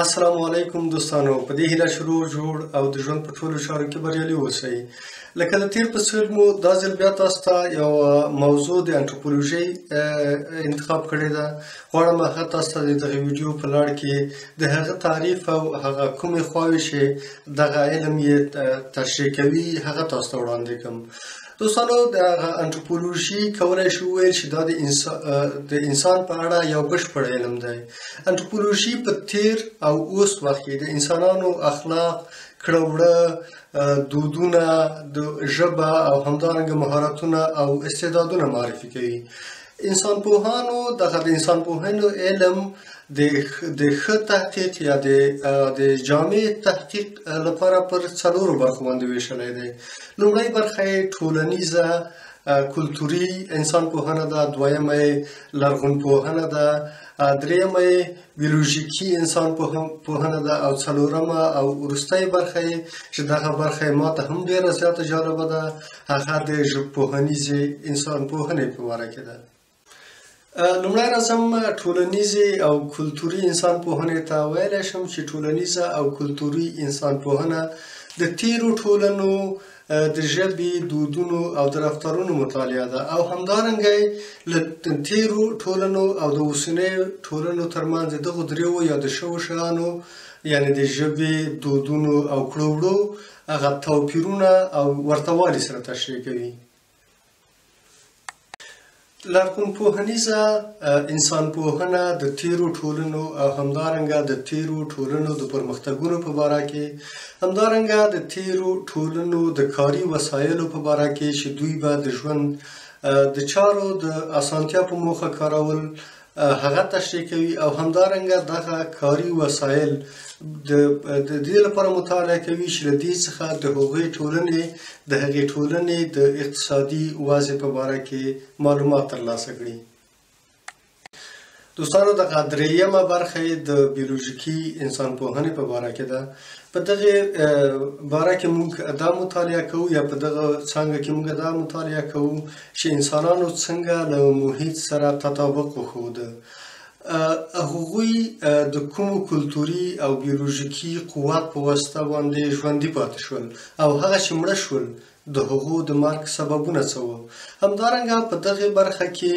السلام علیکم دوستانو، په دې هیله شروع جوړ او د ژوند په ټولو چارو کې بریالي اوسئ. لکه د تیر په څېر مو دا ځل بیا تاسو ته یو موضوع د انتروپولوژي انتخاب کړې ده. غواړم هغه تاسو ته د دغه ویډیو په لړ کې د هغه تعریف او هغه کومې خواوې چې دغه علم یې تشریح کوي هغه تاسو ته وړاندې کړم. دوستانو، د انتروپولوژي کولای شو وویل چې دا د انسان په اړه یو بشپړ علم دی. انتروپولوژي په تیر او اوس وخت کې د انسانانو اخلاق، کړه وړه، دودونه، د ژبه او همدارنګه مهارتونه او استعدادونه معرفي کوي. انسانپوهانو دغه د انسانپوهنې علم د ښه تحقیق یا د جامع تحقیق لپاره پر څلورو برخو باندې ویشلی دی. لومړۍ برخه یې ټولنیزه کلتوري انسانپوهنه ده، دویمه یې لرغونپوهنه ده، دریمه یې بیولوژیکي انسانپوهنه ده او څلورمه او وروستۍ برخه یې چې دغه برخه یې ماته هم ډېره زیاته جالبه ده، هغه د ژبپوهنیزې انسانپوهنې په باره کې ده. لومړی راځم ټولنیزې او کلتوري انسانپوهنې ته. ویلی شم چې ټولنیزه او کلتوري انسانپوهنه د تیرو ټولنو د ژبې، دودونو او د رفتارونو مطالعه ده او همدارنګه له تیرو ټولنو او د اوسنیو ټولنو ترمنځ د دغو دریو یاد شویو شیانو یعنې د ژبې، دودونو او کړه وړو هغه توپیرونه او ورته والي سره تشریح کوي. لرغونپوهنیزه انسانپوهنه د تیرو ټولنو او همدارنګه د تیرو ټولنو د پرمختګونو په باره کې، همدارنګه د تیرو ټولنو د کاري وسایلو په باره کې چې دوی به د ژوند د چارو د اسانتیا په موخه کارول هغه تشریح کوي او همدارنګه دغه کاري وسایل د دې لپاره مطالعه کوي چې له دې څخه د هغې ټولنې د اقتصادي وضع په باره کې معلومات ترلاسه کړي. دوستانو، دغه دریمه برخه د بیولوژیکي انسانپوهنې په باره کې ده. په دغې باره کې موږ دا مطالعه کوو یا په دغه څانګه کې موږ دا مطالعه کوو چې انسانانو څنګه له محیط سره تطابق وښوده، هغوی د کومو کلتوري او بیولوژیکي قوت په واسطه باندې ژوندي پاتې شول او هغه چې مړه شول د هغو د مرګ سببونه څه وو. همدارنګه په دغې برخه کې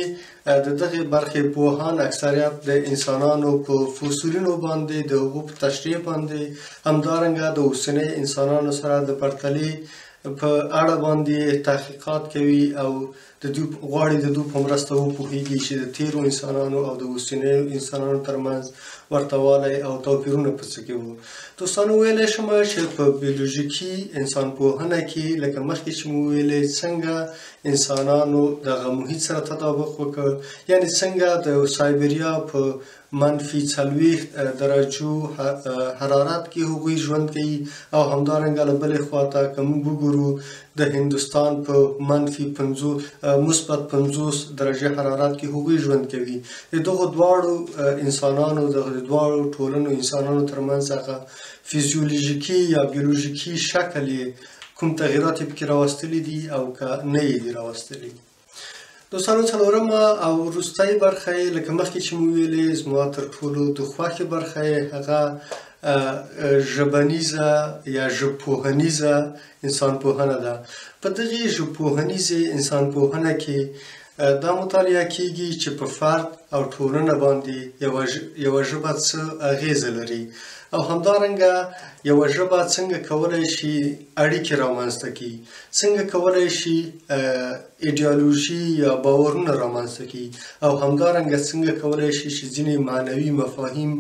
د دغې برخې پوهان اکثریت د انسانانو په فوسیلونو باندې د هغو په تشریح باندې همدارنګه د اوسنۍ انسانانو سره د پرتلې په اړه باندې تحقیقات کوي او غواړي د دوی په مرسته وپوهیږي چې د تیرو انسانانو او د اوسنیو انسانانو ترمنځ ورته والی او توپیرونه په څه کې وو. دوستانو، ویلی شم چې په بیولوژیکي انسانپوهنه کې لکه مخکې چې مو ویلې څنګه انسانانو دغه محیط سره تطابق وکړ، یعنې څنګه د سایبریا په -40 درجو حرارت کې هغوی ژوند کوي او همدارنګه له بلې خواته که موږ وګورو د هندوستان په -50 درجه حرارت کې هغوی ژوند کوي. د دغو دواړو انسانانو دغه دواړو ټولنو انسانانو ترمنځ هغه فیزیولوژیکي یا بیولوژیکي شکل یې کوم تغییرات یې پکې راوستلي دي او که نه یې دي راوستلي. دوستانو، څلورمه او وروستۍ برخه یې لکه مخکې چې مو ویلې زما تر ټولو د خوښې برخه یې هغه ژبنیزه یا ژبپوهنیزه انسانپوهنه ده. په دغې ژبپوهنیزې انسانپوهنه کې دا مطالعه کیږي چې په فرد او ټولنه باندې یوه ژبه څه اغیزه لري او همدارنګه یوه ژبه څنګه کولی شي اړیکې رامنځته کړي، څنګه کولی شي ایډیالوژي یا باورونه رامنځته کړي او همدارنګه څنګه کولی شي چې ځینې معنوي مفاهیم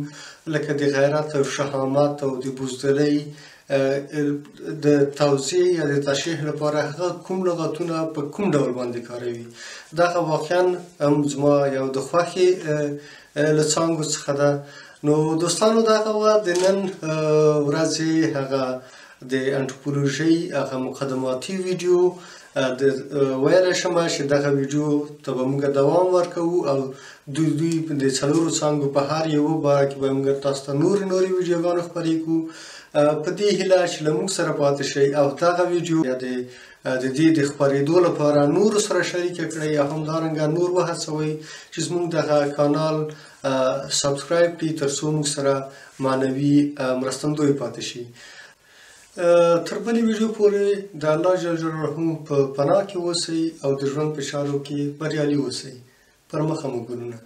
لکه د غیرت او شهامت او د بزدلۍ د توضیح یا د تشریح لپاره هغه کوم لغتونه په کوم ډول باندې کاروي. دغه واقعا هم زما یو د خوښې له څانګو څخه ده. نو دوستانو، دغه وه د نن ورځې هغه د انتروپولوژۍ هغه مقدماتي ویډیو. ویلی شم چې دغه ویډیو ته به موږ دوام ورکوو او دوی د څلورو څانګو په هر یوه باره کې به موږ تاسو ته نورې ویډیوګانې خپرې کړو. په دې هیله چې له موږ سره پاتې شئ او دغه ویډیو یا د دې د خپرېدو لپاره نورو سره شریکه کړئ او همدارنګه نور وهڅوئ چې زموږ دغه کانال سبسکرایب کړي ترڅو موږ سره معنوي مرستندوی پاتې شي. تر بلې ویډیو پورې د الله جل جلاله په پناه کې اوسئ او د ژوند په چارو کې بریالي اوسئ. پر مخه مو ګلونه.